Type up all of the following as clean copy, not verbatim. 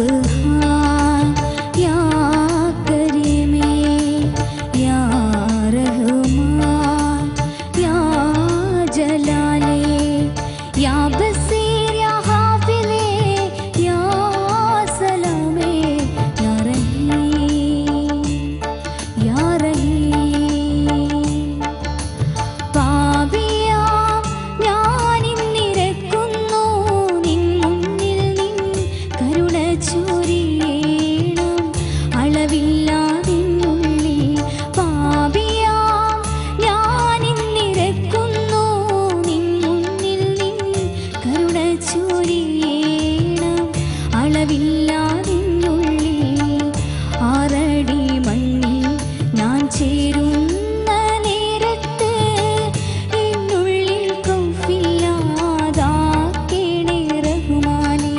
सुबहान या करीमे या रहमान या जलाले या बसीर या हाफिले या सलामे या रहीम या रहीम പാപിയാ ഞാനിന്നിരക്കുന്നു നിൻ മുന്നിൽ നിൻ കരുണ ചൊരിയണം അളവില്ലാതെന്നുള്ളിൽ പാപിയാ ഞാനിന്നിരക്കുന്നു നിൻ മുന്നിൽ നിൻ കരുണ ചൊരിയണം അളവില്ലാതെന്നുള്ളിൽ ആറടി മണ്ണിൽ ഞാൻ ചേരുന്ന നേരത്ത് എന്നുള്ളിൽ കൗഫില്ലാതാക്കേണേ റഹ്മാനേ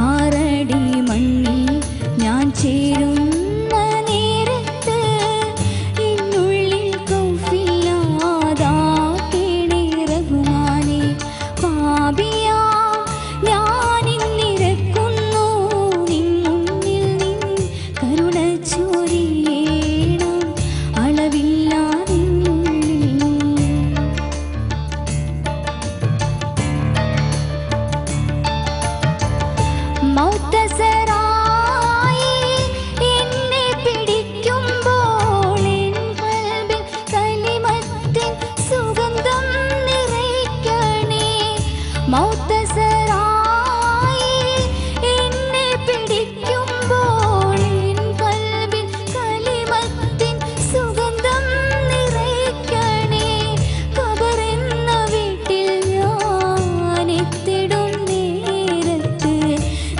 ആറടി മണ്ണിൽ ഞാൻ ചേരുന്ന നേരത്ത് എന്നുള്ളിൽ കൗഫില്ലാതാക്കേണേ റഹ്മാനേ പാപിയാ ഞാനിന്നിരക്കുന്നു നിൻ മുന്നിൽ നിൻ കരുണ ചൊരിയണം അളവില്ലാതെന്നുള്ളിൽ മൗത്തസറായി എന്നെ പിടിക്കുമ്പോൾ എൻ ഖൽബിൽ കലിമത്തിൻ സുഗന്ധം നിറയ്ക്കണേ മൗത്തസറായി എന്നെ പിടിക്കുമ്പോൾ എൻ ഖൽബിൽ കലിമത്തിൻ സുഗന്ധം നിറയ്ക്കണേ ഖബറെന്ന വീട്ടിൽ ഞാൻ എത്തിടും നേരത്ത്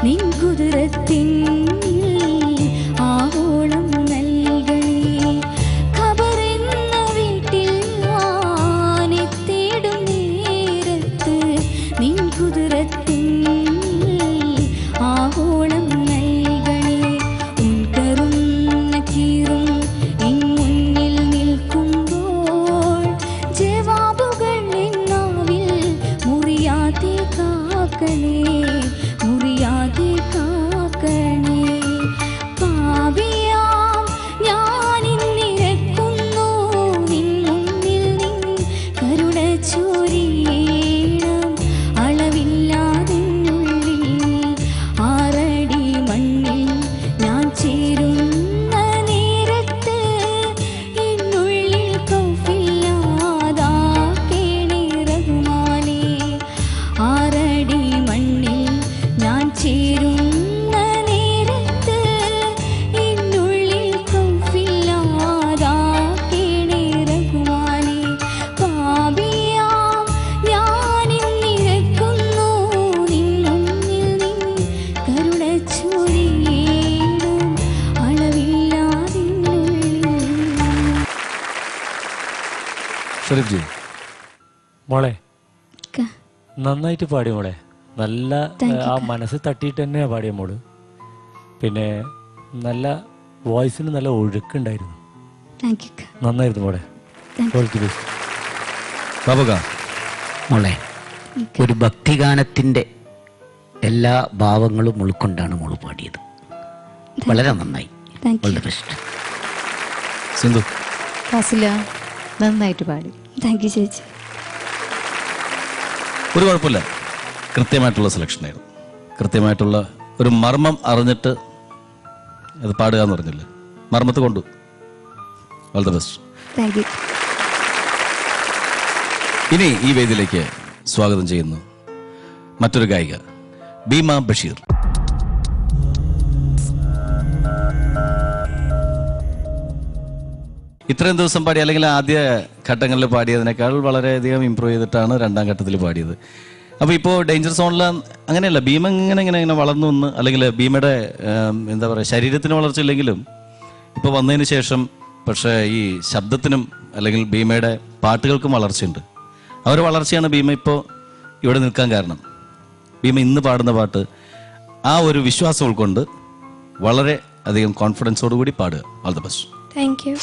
നിൻ കുതിരത്തിൻ ആവോളം നൽകണേ ഖബറെന്ന വീട്ടിൽ ഞാൻ എത്തിടും നേരത്ത് നിൻ കുതിരത്തിൻ ആവോളം നൽകണേ ഉൻകറും നക്കീറും എൻ മുന്നിൽ നിൽക്കുമ്പോൾ ജവാബുകൾ എന്നാവിൽ മുറിയാതെ കാക്കണേ മുറിയാതെ കാക്കണേ പാപിയാം ഞാനിന്നിരക്കുന്നു നിൻ മുന്നിൽ നിൻ കരുണ ചൊരിയണം അളവില്ലാതെന്നുള്ളിൽ ആറടി മണ്ണിൽ ഞാൻ ചേരുന്ന നേരത്ത് എന്നുള്ളിൽ കൗഫില്ലാതാക്കേണേ റഹ്മാനേ ആറടി മണ്ണിൽ ഞാൻ ചേരുന്ന നേരത്ത് എന്നുള്ളിൽ കൗഫില്ലാതാക്കേണേ റഹ്മാനേ പാപിയാം ഞാനിന്നിരക്കുന്നു നിൻ മുന്നിൽ നിൻ കരുണ ചൊരിയണം അളവില്ലാതെന്നുള്ളിൽ ഷെരീഫ് ജി മോളെ ക നന്നായിട്ട് പാടി മോളെ നല്ല ആ മനസ്സ് തട്ടിയിട്ട് തന്നെയാണ് പാടിയ മോള് പിന്നെ നല്ല വോയിസിന് നല്ല ഒഴുക്കുണ്ടായിരുന്നു താങ്ക് യു നന്നായിരുന്നു മോളെ ബാബുക മോളെ ഒരു ഭക്തിഗാനത്തിൻ്റെ എല്ലാ ഭാവങ്ങളും ഉൾക്കൊണ്ടാണ് മോള് പാടിയത് വളരെ നന്നായി thank all you the best Sindhu Fasila നന്നായിട്ട് പാടി താങ്ക് യു ചേച്ചി ഒരു കുഴപ്പമില്ല കൃത്യമായിട്ടുള്ള സെലക്ഷനായിരുന്നു കൃത്യമായിട്ടുള്ള ഒരു മർമ്മം അറിഞ്ഞിട്ട് അത് പാടുക എന്ന് പറഞ്ഞില്ലേ മർമ്മത്ത് കൊണ്ടു all the best thank you ഇനി ഈ വേദിയിലേക്ക് സ്വാഗതം ചെയ്യുന്നു മറ്റൊരു ഗായിക ബീമ ബഷീർ ഇത്രയും ദിവസം പാടി അല്ലെങ്കിൽ ആദ്യ ഘട്ടങ്ങളിൽ പാടിയതിനേക്കാൾ വളരെയധികം ഇമ്പ്രൂവ് ചെയ്തിട്ടാണ് രണ്ടാം ഘട്ടത്തിൽ പാടിയത് അപ്പോൾ ഇപ്പോൾ ഡേഞ്ചർ സോണിൽ അങ്ങനെയല്ല ഭീമ ഇങ്ങനെ വളർന്നു വന്ന് അല്ലെങ്കിൽ ഭീമയുടെ എന്താ പറയുക ശരീരത്തിന് വളർച്ചയില്ലെങ്കിലും ഇപ്പോൾ വന്നതിന് ശേഷം പക്ഷേ ഈ ശബ്ദത്തിനും അല്ലെങ്കിൽ ഭീമയുടെ പാട്ടുകൾക്കും വളർച്ചയുണ്ട് ആ ഒരു വളർച്ചയാണ് ഭീമ ഇപ്പോൾ ഇവിടെ നിൽക്കാൻ കാരണം ഭീമ ഇന്ന് പാടുന്ന പാട്ട് ആ ഒരു വിശ്വാസം ഉൾക്കൊണ്ട് വളരെ അധികം കോൺഫിഡൻസോടുകൂടി പാടുക. All the best. Thank you.